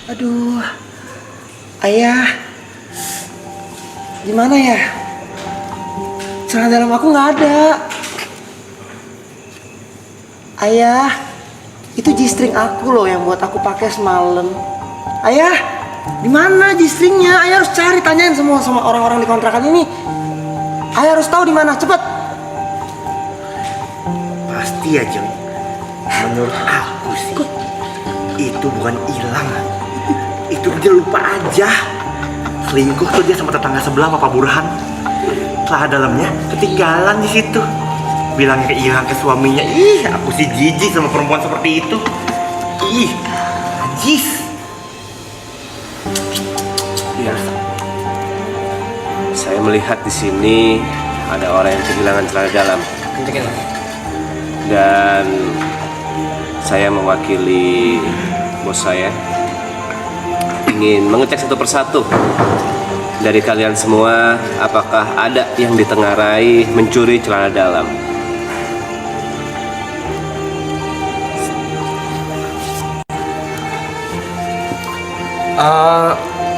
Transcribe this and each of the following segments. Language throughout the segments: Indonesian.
Aduh, ayah, gimana ya? Celana dalam aku nggak ada. Ayah, itu G-string aku loh yang buat aku pakai semalam. Ayah, di mana G-stringnya? Ayah harus cari, tanyain semua sama orang-orang di kontrakan ini. Ayah harus tahu di mana, cepet. Pasti ya Jeng. Menurut aku sih, itu bukan hilang. Itu dia lupa aja. Selingkuh tuh dia sama tetangga sebelah Pak Burhan. Celana dalamnya ketinggalan di situ. Bilangnya hilang ke suaminya. Ih, aku sih jijik sama perempuan seperti itu. Ih, najis. Iya. Saya melihat di sini ada orang yang kehilangan celana dalam. Dan saya mewakili bos saya ingin mengecek satu persatu dari kalian semua, apakah ada yang ditengarai mencuri celana dalam.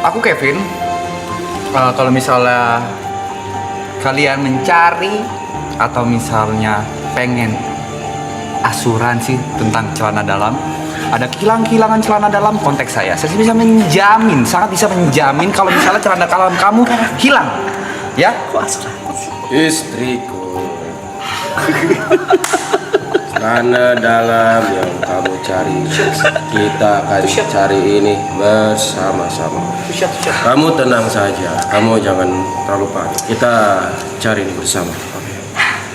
Aku Kevin. Kalau misalnya kalian mencari atau misalnya pengen asuransi tentang celana dalam, ada kehilangan celana dalam, kontak saya. Saya bisa menjamin, sangat bisa menjamin kalau misalnya celana dalam kamu hilang, ya? Istriku, celana dalam yang kamu cari, kita akan cari ini bersama-sama. Kamu tenang saja, kamu jangan terlalu panik. Kita cari ini bersama.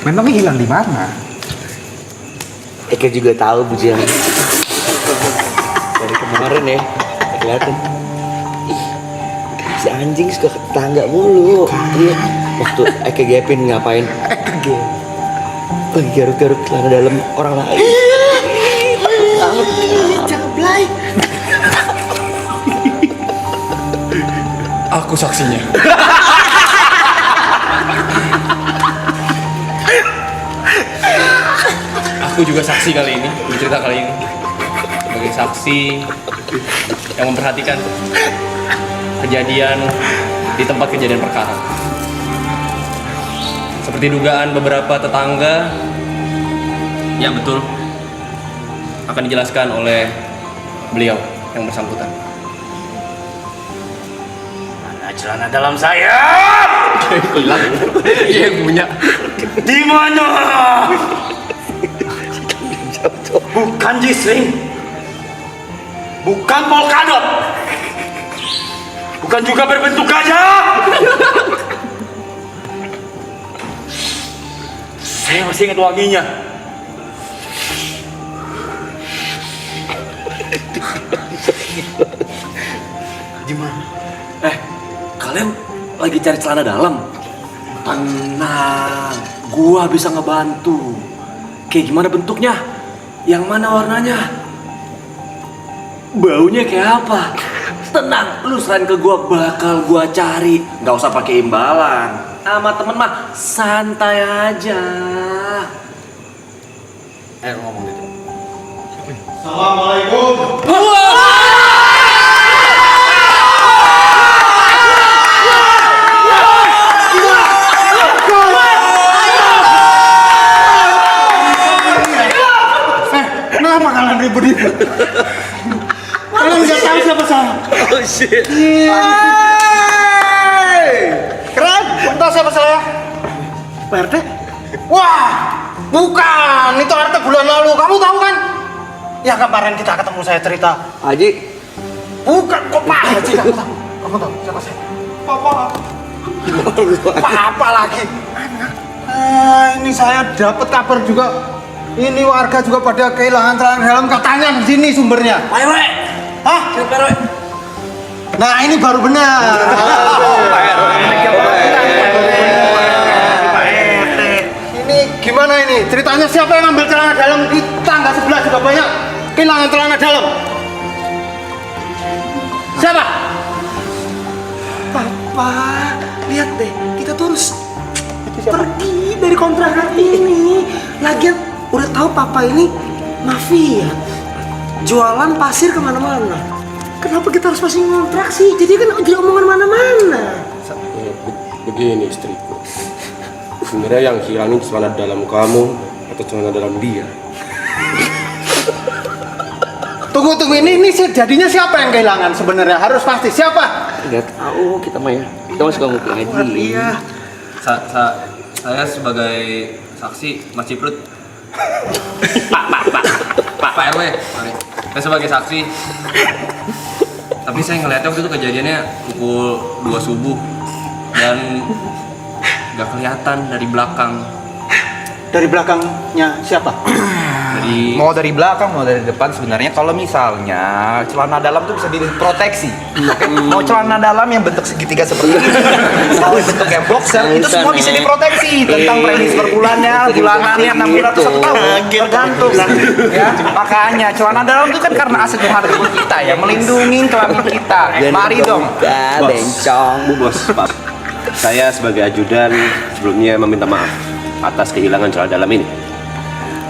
Memangnya hilang di mana? Eka juga tahu Bujang. Dari kemarin ya, kelihatan. Ih, si anjing suka ke tetangga mulu. Iya, waktu Eka gapin ngapain? Lagi garuk-garuk celana dalam orang lain. Cablay. Aku saksinya. Aku juga saksi kali ini, bercerita kali ini sebagai saksi yang memperhatikan kejadian di tempat kejadian perkara. Seperti dugaan beberapa tetangga, ya betul, akan dijelaskan oleh beliau yang bersangkutan. Mana celana dalam saya? Hilang, iya punya. Di mana? Bukan G-string, bukan polkadot, bukan juga berbentuk gajah. Saya masih ingat wanginya. Gimana? Kalian lagi cari celana dalam? Tenang, gua bisa ngebantu. Kayak gimana bentuknya? Yang mana warnanya? Baunya kayak apa? Tenang, lu selain ke gua bakal gua cari. Gak usah pakai imbalan. Sama temen mah santai aja. Ngomong gitu. Assalamualaikum. Kenapa kalian ribut-ribut? Kalian nggak tahu siapa saya? Oh shit. Keren, entah siapa saya? Pak RT? Wah, bukan. Itu RT bulan lalu. Kamu tahu kan? Ya kemarin kita ketemu, saya cerita. Haji, Bukan, kok Pak Haji kamu tahu? Kamu tahu siapa saya? Papa. Papa lagi. Ini saya dapat kabar juga. Ini warga juga pada kehilangan celana dalam, katanya di sini sumbernya. Pak RW. Hah? Siapa RW? Nah, ini baru benar. Ini gimana ini? Ceritanya siapa yang ngambil celana dalam? Di tangga sebelah juga banyak kehilangan celana dalam. Siapa? Papa, lihat deh, kita terus pergi dari kontrakan ini. Lagian udah tahu papa ini mafia, jualan pasir kemana-mana. Kenapa kita pas masih ngontrak sih? Jadi kan jadi omongan mana-mana. Begini istriku, sebenarnya yang hilangin celana dalam kamu atau celana dalam dia? Tunggu, ini jadinya siapa yang kehilangan sebenarnya? Harus pasti siapa? Nggak tahu kita mah ya. Kita mah suka ngumpul aja. Iya. Saya sebagai saksi Mas Ciprut. Pak RW, mari. Saya sebagai saksi. Tapi saya ngeliatnya waktu itu kejadiannya pukul 2 subuh dan nggak kelihatan dari belakang. Dari belakangnya siapa? Dari Mau dari belakang, mau dari depan, sebenarnya kalau misalnya celana dalam tuh bisa diproteksi. Oke, mau celana dalam yang bentuk segitiga seperti ini, mau bentuk kayak boxer, itu semua bisa diproteksi tentang premis per bulannya, bulanannya 6 bulan atau 1 tahun, tergantung. Ya, makanya celana dalam itu kan karena aset berharga buat kita ya, melindungi kelamin kita. Mari dong. Bencong. Bos, Pak. Saya sebagai ajudan sebelumnya meminta maaf atas kehilangan celana dalam ini.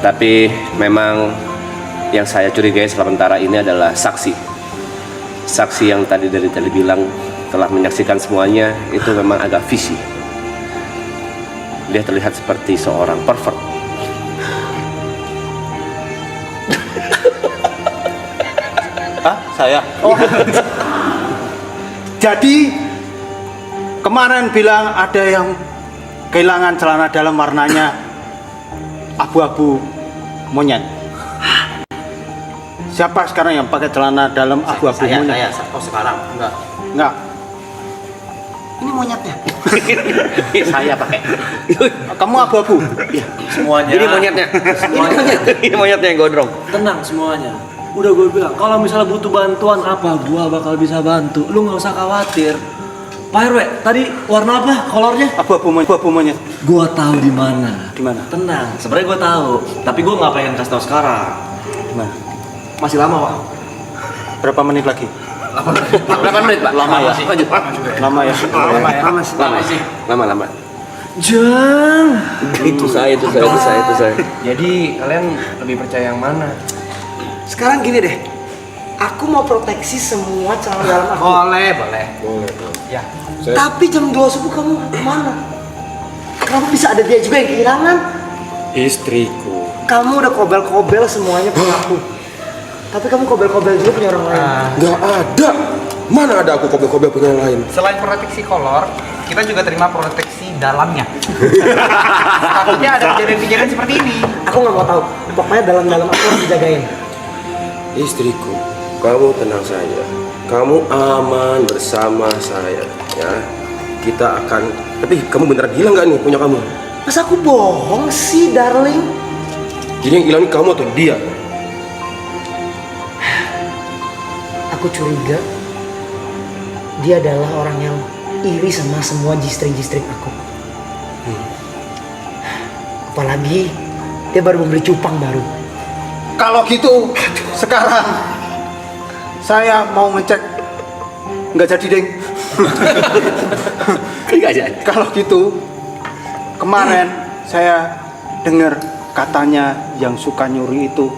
Tapi memang yang saya curigai sementara ini adalah saksi. Saksi yang tadi dari bilang telah menyaksikan semuanya itu memang agak fishy. Dia terlihat seperti seorang pervert. Hah? Saya? Oh. Jadi kemarin bilang ada yang kehilangan celana dalam warnanya abu-abu monyet. Siapa sekarang yang pakai celana dalam abu-abu monyet? Oh sekarang Enggak. Ini monyetnya. saya pakai. Kamu abu-abu? Semuanya. Ini monyetnya. Ini monyetnya yang gondrong. Tenang semuanya. Udah gue bilang, kalau misalnya butuh bantuan apa, gua bakal bisa bantu. Lu nggak usah khawatir. Pak RW, tadi warna apa kolornya? Abu-abu monyet. Gua tahu di mana. Di mana? Tenang, sebenarnya gua tahu. Tapi gua nggak pengen kasih tahu sekarang. Di mana? Masih lama, Pak. Berapa menit lagi? 8 menit, Pak. Lama ya? Lanjut. Lama ya? Lama. Jang. Itu saya. Jadi kalian lebih percaya yang mana? Sekarang gini deh. Aku mau proteksi semua celana dalam aku. Boleh. Ya. Tapi jam 2 subuh kamu kemana? Kenapa bisa ada dia juga yang kehilangan? Istriku. Kamu udah kobel-kobel semuanya punya aku. Tapi kamu kobel-kobel juga punya orang lain. Gak ada. Mana ada aku kobel-kobel punya yang lain? Selain proteksi kolor, kita juga terima proteksi dalamnya. Takutnya ada kejadian-kejadian seperti ini. Aku nggak mau tahu. Pokoknya dalam-dalam aku harus dijagain. Istriku, kamu tenang saja. Kamu aman bersama saya, ya. Kita akan. Tapi kamu beneran hilang nggak nih punya kamu? Masa aku bohong sih, darling? Jadi yang hilang ini kamu atau dia? Aku curiga dia adalah orang yang iri sama semua jistring-jistring aku. Apalagi dia baru membeli cupang baru. Kalau gitu, sekarang saya mau ngecek. Nggak jadi, Deng. Kalau gitu, kemarin saya dengar katanya yang suka nyuri itu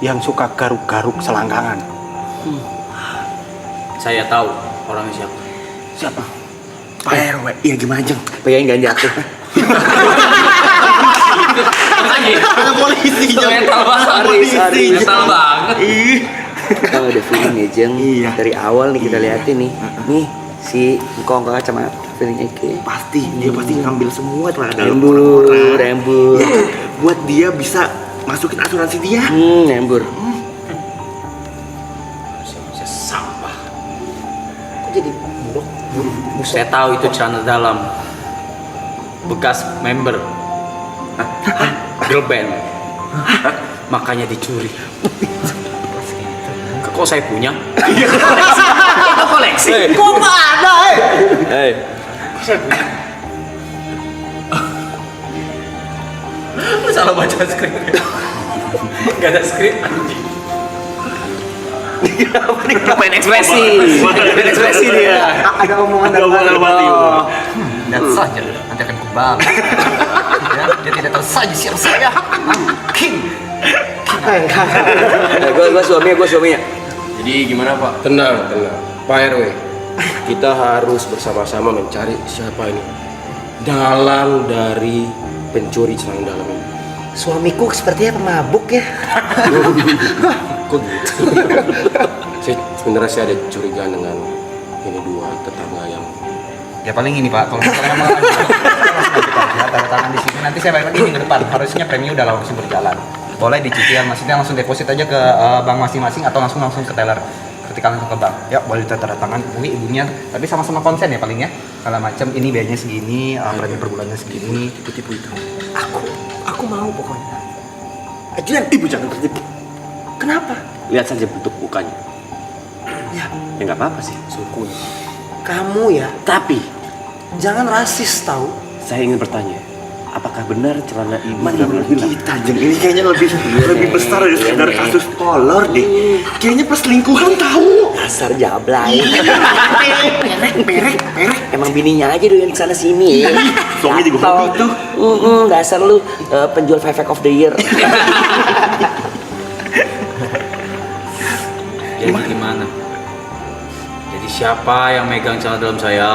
yang suka garuk-garuk selangkangan. Saya tahu orangnya siapa. Siapa? Pak RW, iya gimana Jeng? Pengen ganja tuh. Ada polisi Jeng. Mental banget. Kalau ada feeling ya Jeng. Iya. Dari awal nih kita liatin nih. Nih si Ngkong kacamata feeling Eke. Pasti, dia pasti ngambil semua celana dalam Rembur. Ya, buat dia bisa masukin asuransi dia. Nembur. Saya tahu itu celana dalam bekas member girl band, makanya dicuri. Kok saya punya? Koleksi. Kok nggak ada? Lu salah baca skrip. Gak ada skrip anjing. Main ekspresi dia. Ada omongan dari Dan saja nanti akan kebal. Ya, dia tidak tahu saja siapa saya. King. Gue suaminya. Jadi gimana Pak? Tenang, tenang. Pak RW, kita harus bersama-sama mencari siapa ini dalang dari pencuri celana dalam ini. Suamiku sepertinya pemabuk ya. Kok gitu? Sebenarnya saya ada curiga dengan ini dua tetangga yang Ya paling ini Pak, kalau misalnya memang ya, tanda tangan di sini. Nanti saya balik lagi minggu depan. Harusnya premi udah langsung berjalan. Boleh dicicil, maksudnya langsung deposit aja ke bank masing-masing atau langsung ke teller ketika langsung ke bank. Ya boleh tanda tangan ibunya, tapi sama-sama konsen ya paling ya. Kalau macam ini biayanya segini, premi per bulannya segini, tipu-tipu itu. Aku mau pokoknya. Ajuan ibu jangan tertipu. Kenapa? Lihat saja bentuk mukanya. Ya, Ya nggak apa-apa sih, suku. kamu ya. Tapi Jangan rasis tahu. saya ingin bertanya, apakah benar celana ibu Menurut benar-benar hilang? kita Jeng, ini kayaknya lebih besar dari sekedar kasus kolor deh. Kayaknya perselingkuhan tahu. Dasar jablay. Perek. Emang bininya aja doyan kesana sini. Suami juga hobi tuh. Dasar lu penjual Five of the Year. Jadi gimana? Jadi siapa yang megang celana dalam saya?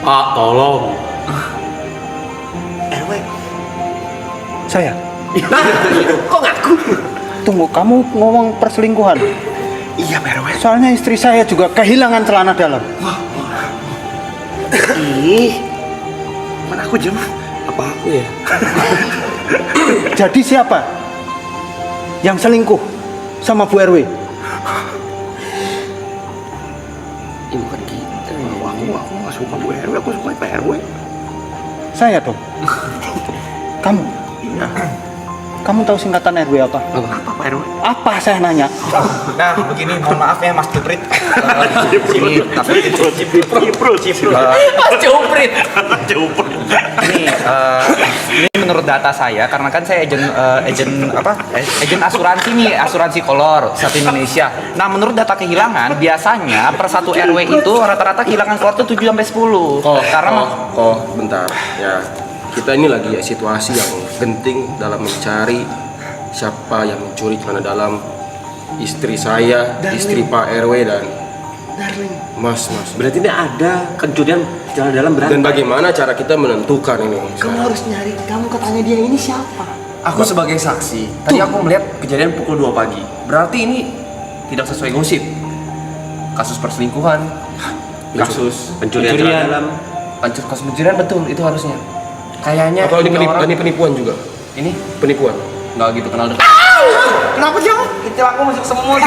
Pak, tolong. RW. Saya. Kok ngaku? Tunggu, kamu ngomong perselingkuhan. Iya Pak RW. Soalnya istri saya juga kehilangan celana dalam. Ih, mana aku Jeng? Apa aku ya? Jadi siapa yang selingkuh sama Bu RW? Ya bukan kita. Aku nggak suka Bu RW, aku suka Pak RW. Saya dong. Kamu. Iya. Kamu tahu singkatan RW apa? Apa Pak RW? Apa saya nanya? Nah, begini, mohon maaf ya Mas Juprit. Sini, Cipro. Mas Juprit. Ini menurut data saya, karena kan saya agen asuransi nih, asuransi kolor satu Indonesia. Nah, menurut data kehilangan, biasanya per satu RW itu rata-rata kehilangan kolor tuh 7 sampai 10. Karena bentar ya, kita ini lagi ya situasi yang genting dalam mencari siapa yang mencuri celana dalam istri saya, istri Pak RW dan Mas. Berarti ini ada pencurian celana dalam berapa? Dan bagaimana cara kita menentukan ini? Kamu harus nyari. Kamu katanya dia ini siapa? Aku sebagai saksi, tadi aku melihat kejadian pukul 2 pagi. Berarti ini tidak sesuai gosip. Kasus perselingkuhan, kasus Pencurian celana dalam. kasus pencurian betul itu harusnya. Kayaknya Atau ini punya orang- ini penipuan juga? ini Penipuan. nggak gitu kenal dekat. Kenapa Jeng? itu aku masuk semut.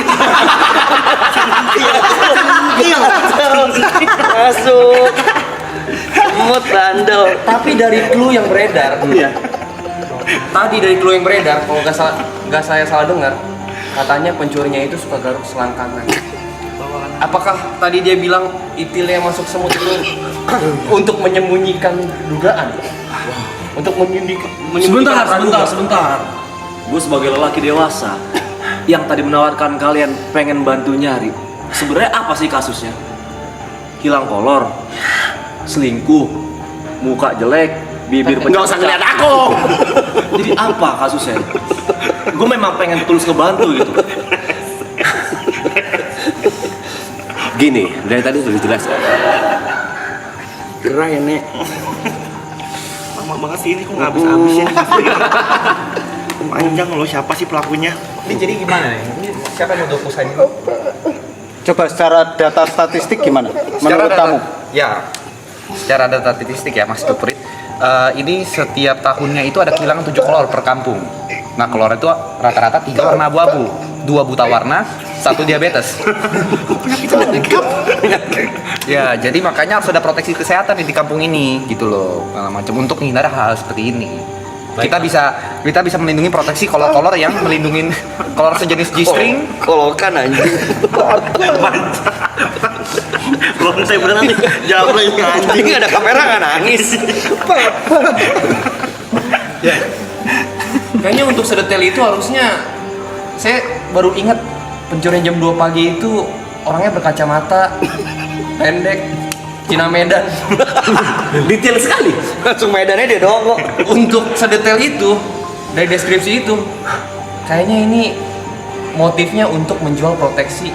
Masuk. Semut bandel. Tapi dari clue yang beredar, tadi dari clue yang beredar, kalau nggak saya salah dengar, katanya pencurinya itu suka garuk selangkangan. Apakah tadi dia bilang itilnya masuk semut itu untuk menyembunyikan dugaan? Untuk menyembunyikan Sebentar. Gue sebagai lelaki dewasa yang tadi menawarkan kalian pengen bantu nyari. Sebenarnya apa sih kasusnya? Hilang kolor, selingkuh, muka jelek, bibir Nggak usah ngeliat aku. Jadi apa kasusnya? Gue memang pengen tulus ngebantu gitu. Gini, dari tadi sudah jelas ya. Gerah ya, Nek. Lama banget sih ini kok nggak habis-habis ya. Panjang loh, siapa sih pelakunya? Ini jadi gimana nih? Ini siapa yang mau dokusain? Coba secara data statistik gimana? Menurut kamu? Ya, secara data statistik ya Mas Juprit, ini setiap tahunnya itu ada kehilangan 7 kolor per kampung. Nah, kolor itu rata-rata 3 warna abu-abu, 2 buta warna, 1 diabetes. Ya, jadi makanya harus ada proteksi kesehatan di kampung ini gitu loh, macam untuk menghindari hal seperti ini. Kita bisa melindungi proteksi kolor-kolor yang melindungi kolor sejenis G-string. Kolokan anjing. Belum saya beneran nih. Jawab lagi anjing. Ini ada kamera nggak nangis. Kayaknya untuk sedetail itu harusnya saya baru ingat pencurian jam 2 pagi itu orangnya berkacamata, pendek, Cina Medan. Detail sekali. Langsung medannya dia doang kok. Untuk sedetail itu dari deskripsi itu kayaknya ini motifnya untuk menjual proteksi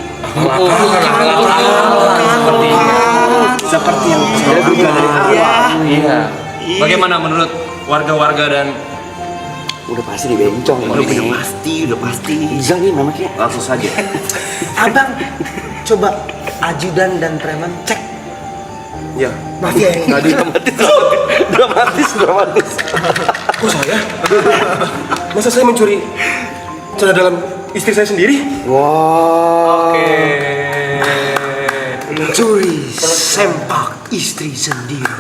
Seperti yang saya duga dari awal. Iya. Bagaimana menurut warga-warga dan Udah pasti dibencong Udah pasti. Bisa nih namanya. Langsung saja. Abang, coba ajudan dan preman cek Ya, mafia yang tadi. Dramatis. kok saya? Masa saya mencuri celana dalam istri saya sendiri? Wah. Mencuri sempak istri sendiri.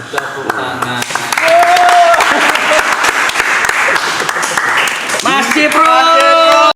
Masih bro.